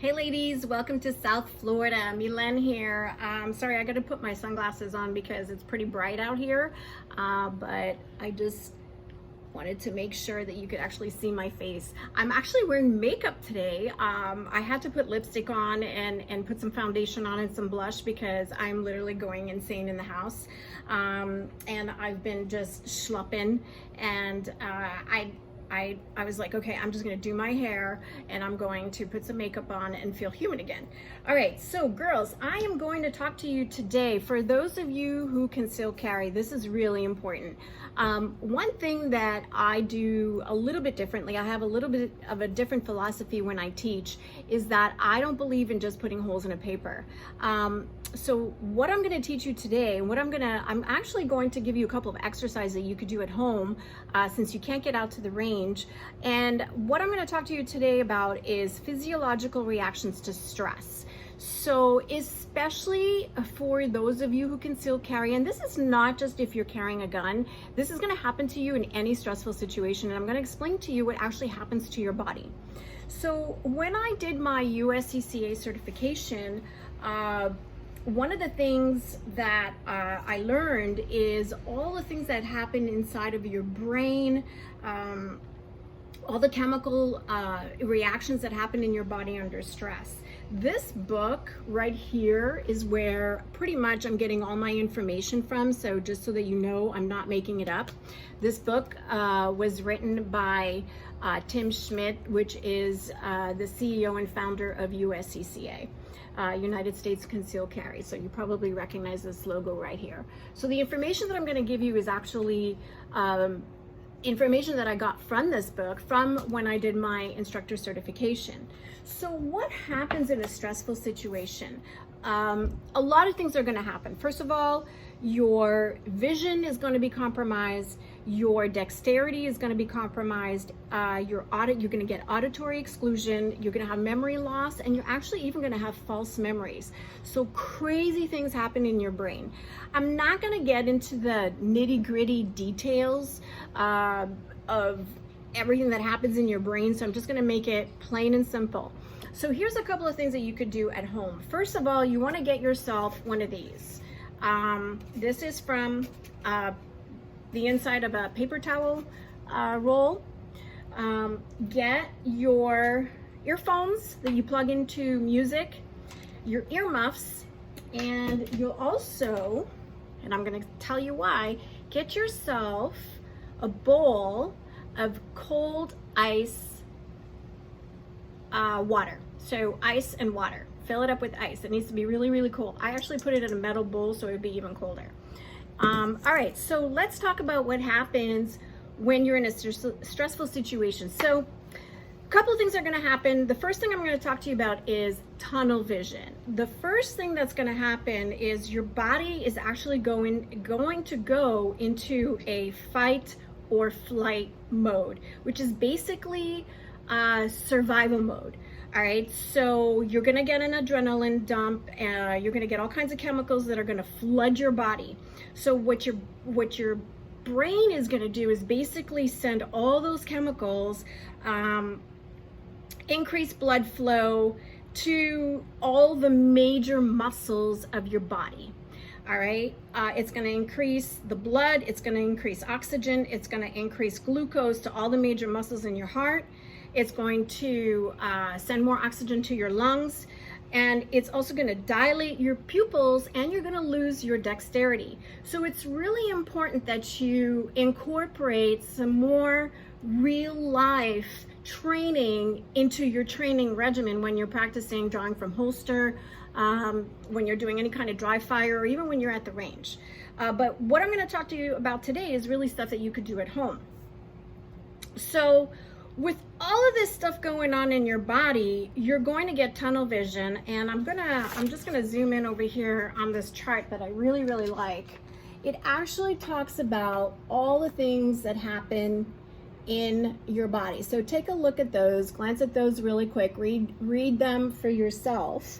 Hey ladies, welcome to South Florida. Milen here. Sorry, I gotta put my sunglasses on because it's pretty bright out here, but I just wanted to make sure that you could actually see my face. I'm actually wearing makeup today. I had to put lipstick on and put some foundation on and some blush because I'm literally going insane in the house. And I've been just schlepping, and I was like, okay, I'm just gonna do my hair and I'm going to put some makeup on and feel human again. All right, so girls, I am going to talk to you today. For those of you who conceal carry, this is really important. One thing that I do a little bit differently, I have a little bit of a different philosophy when I teach, is that I don't believe in just putting holes in a paper. So what I'm going to teach you today, and I'm actually going to give you a couple of exercises that you could do at home since you can't get out to the range. And what I'm going to talk to you today about is physiological reactions to stress. So especially for those of you who conceal carry, and this is not just if you're carrying a gun, this is going to happen to you in any stressful situation, and I'm going to explain to you what actually happens to your body. So when I did my USCCA certification, one of the things that I learned is all the things that happen inside of your brain, all the chemical reactions that happen in your body under stress. This book right here is where pretty much I'm getting all my information from. So just so that you know, I'm not making it up. This book was written by Tim Schmidt, which is the CEO and founder of USCCA. United States Conceal Carry. So you probably recognize this logo right here. So the information that I'm going to give you is actually information that I got from this book from when I did my instructor certification. So what happens in a stressful situation? A lot of things are going to happen. First of all, your vision is going to be compromised, your dexterity is going to be compromised, you're going to get auditory exclusion, you're going to have memory loss, and you're actually even going to have false memories. So crazy things happen in your brain. I'm not going to get into the nitty-gritty details of everything that happens in your brain, so I'm just going to make it plain and simple. So here's a couple of things that you could do at home. First of all, you want to get yourself one of these. This is from the inside of a paper towel roll. Get your earphones that you plug into music, your earmuffs, and you'll also, and I'm going to tell you why, get yourself a bowl of cold ice water. So ice and water. Fill it up with ice. It needs to be really, really cold. I actually put it in a metal bowl so it would be even colder. All right, so let's talk about what happens when you're in a stressful situation. So a couple of things are going to happen. The first thing I'm going to talk to you about is tunnel vision. The first thing that's going to happen is your body is actually going to go into a fight or flight mode, which is basically survival mode. All right, so you're gonna get an adrenaline dump, you're gonna get all kinds of chemicals that are gonna flood your body. So what your brain is gonna do is basically send all those chemicals, increase blood flow to all the major muscles of your body. All right, it's going to increase the blood, it's going to increase oxygen, it's going to increase glucose to all the major muscles in your heart, it's going to send more oxygen to your lungs, and it's also going to dilate your pupils, and you're going to lose your dexterity. So it's really important that you incorporate some more real life training into your training regimen when you're practicing drawing from holster, when you're doing any kind of dry fire, or even when you're at the range. But what I'm going to talk to you about today is really stuff that you could do at home. So with all of this stuff going on in your body, you're going to get tunnel vision, and I'm just gonna zoom in over here on this chart that I really, really like. It actually talks about all the things that happen in your body. So take a look at those, glance at those really quick, read them for yourself.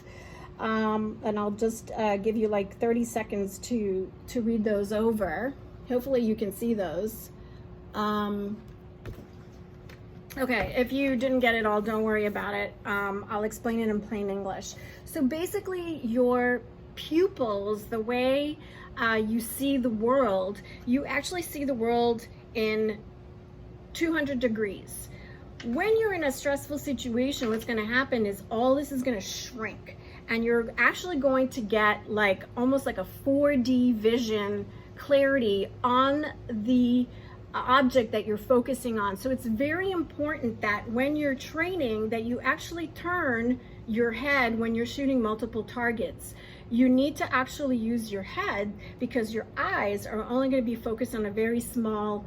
And I'll just give you like 30 seconds to read those over. Hopefully you can see those. Okay, if you didn't get it all, don't worry about it. I'll explain it in plain English. So basically, your pupils, the way you see the world, you actually see the world in 200 degrees. When you're in a stressful situation, what's going to happen is all this is going to shrink, and you're actually going to get like almost like a 4D vision clarity on the object that you're focusing on. So it's very important that when you're training that you actually turn your head when you're shooting multiple targets. You need to actually use your head because your eyes are only going to be focused on a very small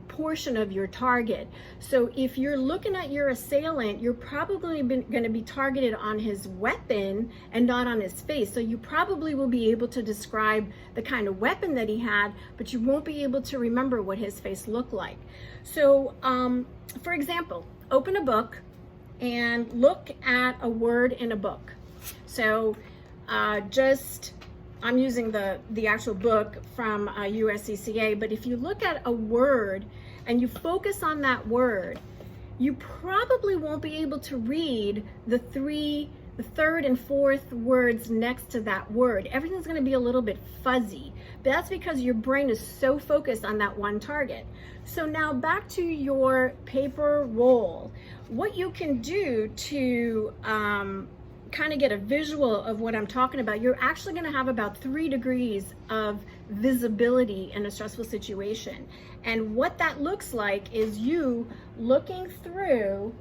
portion of your target. So if you're looking at your assailant, you're probably going to be targeted on his weapon and not on his face. So you probably will be able to describe the kind of weapon that he had, but you won't be able to remember what his face looked like. So for example, open a book and look at a word in a book. So I'm using the actual book from USCCA, but if you look at a word and you focus on that word, you probably won't be able to read the third and fourth words next to that word. Everything's going to be a little bit fuzzy, but that's because your brain is so focused on that one target. So now back to your paper roll. What you can do to kind of get a visual of what I'm talking about, you're actually going to have about 3 degrees of visibility in a stressful situation. And what that looks like is you looking through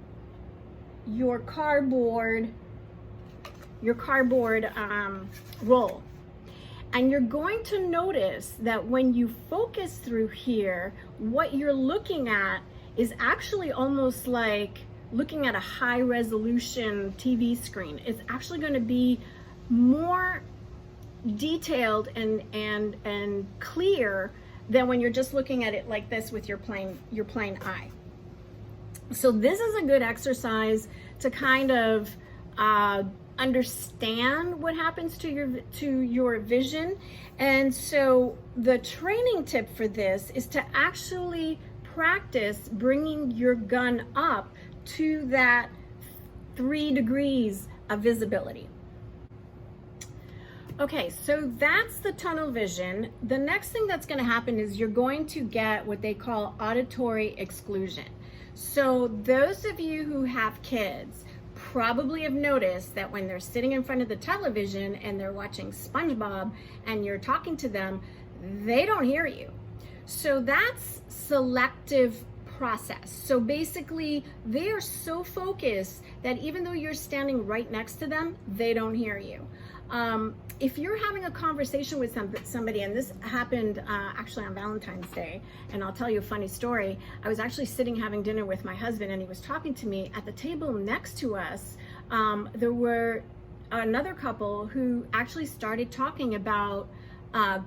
your cardboard roll. And you're going to notice that when you focus through here, what you're looking at is actually almost like looking at a high resolution TV screen. It's actually going to be more detailed and clear than when you're just looking at it like this with your plain eye. So this is a good exercise to kind of understand what happens to your vision. And so the training tip for this is to actually practice bringing your gun up to that 3 degrees of visibility. Okay, so that's the tunnel vision. The next thing that's going to happen is you're going to get what they call auditory exclusion. So those of you who have kids probably have noticed that when they're sitting in front of the television and they're watching SpongeBob and you're talking to them, they don't hear you. So that's selective process. So basically, they are so focused that even though you're standing right next to them, they don't hear you. If you're having a conversation with somebody, and this happened actually on Valentine's Day, and I'll tell you a funny story. I was actually sitting having dinner with my husband, and he was talking to me. At the table next to us, there were another couple who actually started talking about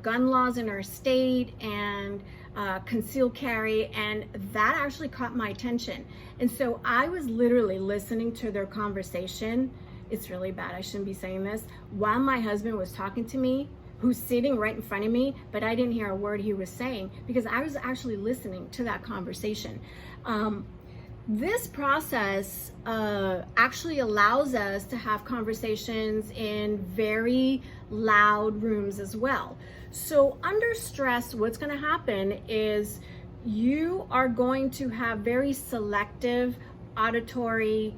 gun laws in our state and conceal carry, and that actually caught my attention. And so I was literally listening to their conversation. It's really bad, I shouldn't be saying this, while my husband was talking to me, who's sitting right in front of me, but I didn't hear a word he was saying because I was actually listening to that conversation. This process actually allows us to have conversations in very loud rooms as well. So under stress, what's going to happen is you are going to have very selective auditory,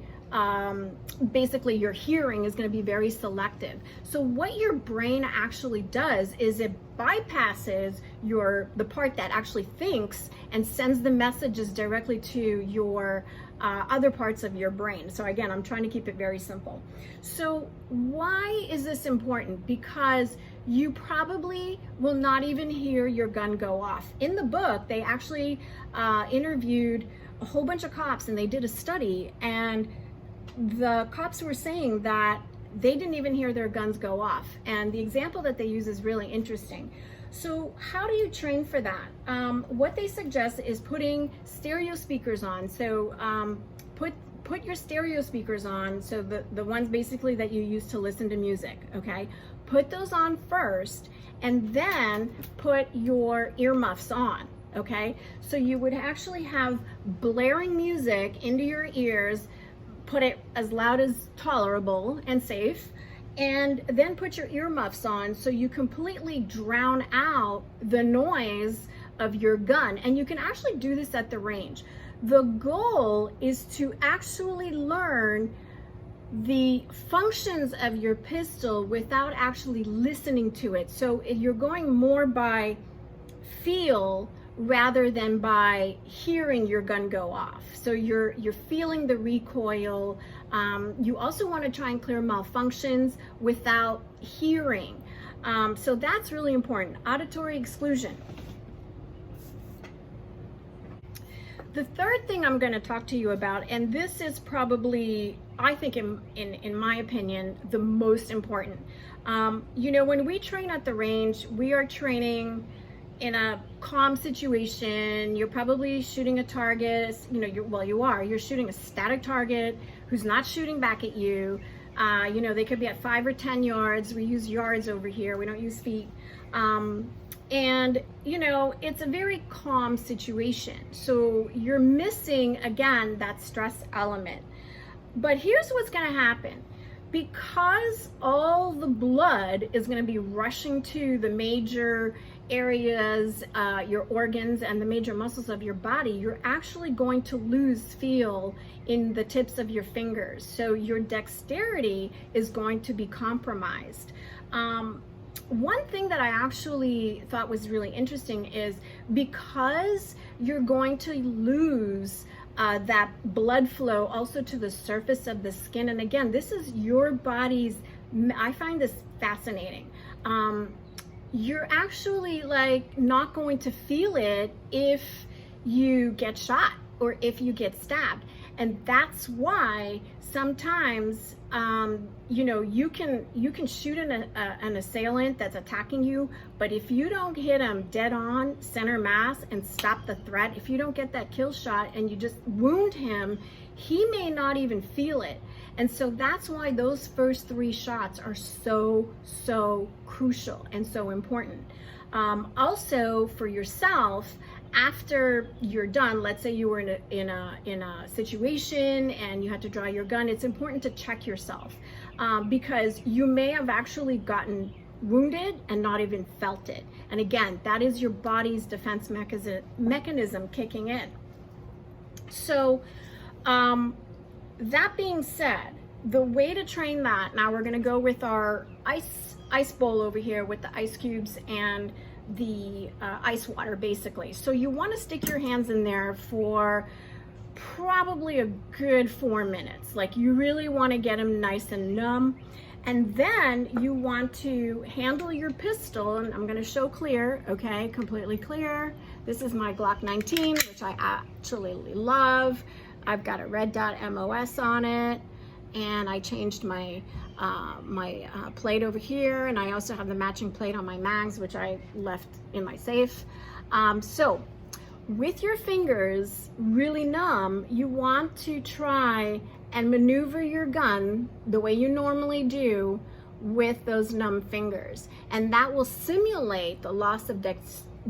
basically your hearing is going to be very selective. So what your brain actually does is it bypasses the part that actually thinks and sends the messages directly to your other parts of your brain. So again, I'm trying to keep it very simple. So why is this important? Because you probably will not even hear your gun go off. In the book, they actually interviewed a whole bunch of cops and they did a study, and the cops were saying that they didn't even hear their guns go off. And the example that they use is really interesting. So how do you train for that? What they suggest is putting stereo speakers on. So put your stereo speakers on, so the ones basically that you use to listen to music, okay? Put those on first, and then put your earmuffs on, okay? So you would actually have blaring music into your ears, put it as loud as tolerable and safe, and then put your earmuffs on so you completely drown out the noise of your gun. And you can actually do this at the range. The goal is to actually learn the functions of your pistol without actually listening to it. So you're going more by feel rather than by hearing your gun go off. So you're feeling the recoil. You also want to try and clear malfunctions without hearing. So that's really important. Auditory exclusion. The third thing I'm going to talk to you about, and this is probably, I think in my opinion, the most important. You know, when we train at the range, we are training in a calm situation. You're probably shooting a target, you know, you're shooting a static target who's not shooting back at you. You know, they could be at 5 or 10 yards. We use yards over here. We don't use feet. And, you know, it's a very calm situation. So you're missing, again, that stress element. But here's what's going to happen. Because all the blood is going to be rushing to the major areas, your organs and the major muscles of your body, you're actually going to lose feel in the tips of your fingers. So your dexterity is going to be compromised. One thing that I actually thought was really interesting is because you're going to lose that blood flow also to the surface of the skin. And again, this is your body's, I find this fascinating. You're actually like not going to feel it if you get shot or if you get stabbed. And that's why sometimes, you know, you can shoot an assailant that's attacking you, but if you don't hit him dead on, center mass, and stop the threat, if you don't get that kill shot and you just wound him, he may not even feel it. And so that's why those first 3 shots are so crucial and so important. Also for yourself, after you're done, let's say you were in a situation and you had to draw your gun, it's important to check yourself because you may have actually gotten wounded and not even felt it. And again, that is your body's defense mechanism kicking in. So that being said, the way to train that, now we're going to go with our ice bowl over here with the ice cubes and the ice water basically. So you want to stick your hands in there for probably a good 4 minutes. Like you really want to get them nice and numb. And then you want to handle your pistol, and I'm going to show clear, okay, completely clear. This is my Glock 19, which I absolutely love. I've got a red dot MOS on it, and I changed my plate over here, and I also have the matching plate on my mags, which I left in my safe. So with your fingers really numb, you want to try and maneuver your gun the way you normally do with those numb fingers, and that will simulate the loss of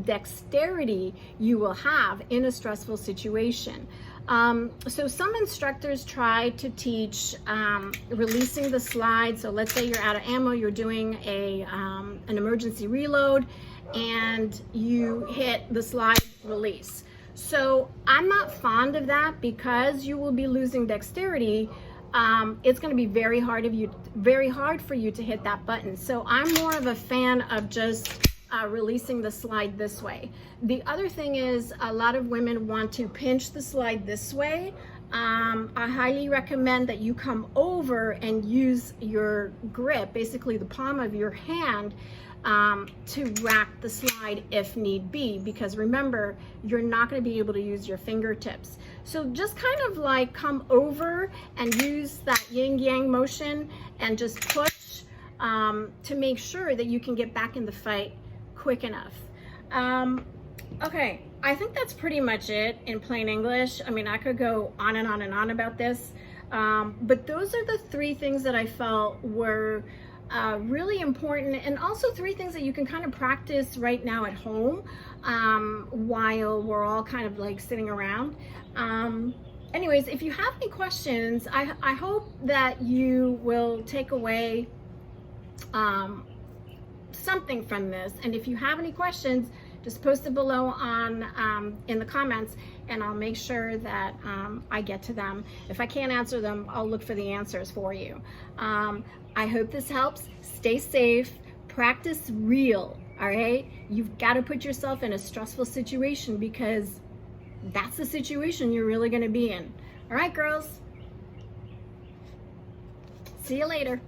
dexterity you will have in a stressful situation. So some instructors try to teach releasing the slide. So let's say you're out of ammo, you're doing an emergency reload, and you hit the slide release. So I'm not fond of that because you will be losing dexterity. It's going to be very hard for you to hit that button. So I'm more of a fan of just releasing the slide this way. The other thing is a lot of women want to pinch the slide this way. I highly recommend that you come over and use your grip, basically the palm of your hand, to rack the slide if need be, because remember, you're not going to be able to use your fingertips. So just kind of like come over and use that yin yang motion and just push to make sure that you can get back in the fight quick enough. Okay, I think that's pretty much it in plain English. I mean, I could go on and on and on about this, but those are the 3 things that I felt were really important, and also 3 things that you can kind of practice right now at home while we're all kind of like sitting around. Anyways, if you have any questions, I hope that you will take away something from this. And if you have any questions, just post it below on in the comments, and I'll make sure that I get to them. If I can't answer them, I'll look for the answers for you. I hope this helps. Stay safe, practice real, all right? You've got to put yourself in a stressful situation, because that's the situation you're really going to be in. All right, girls. See you later.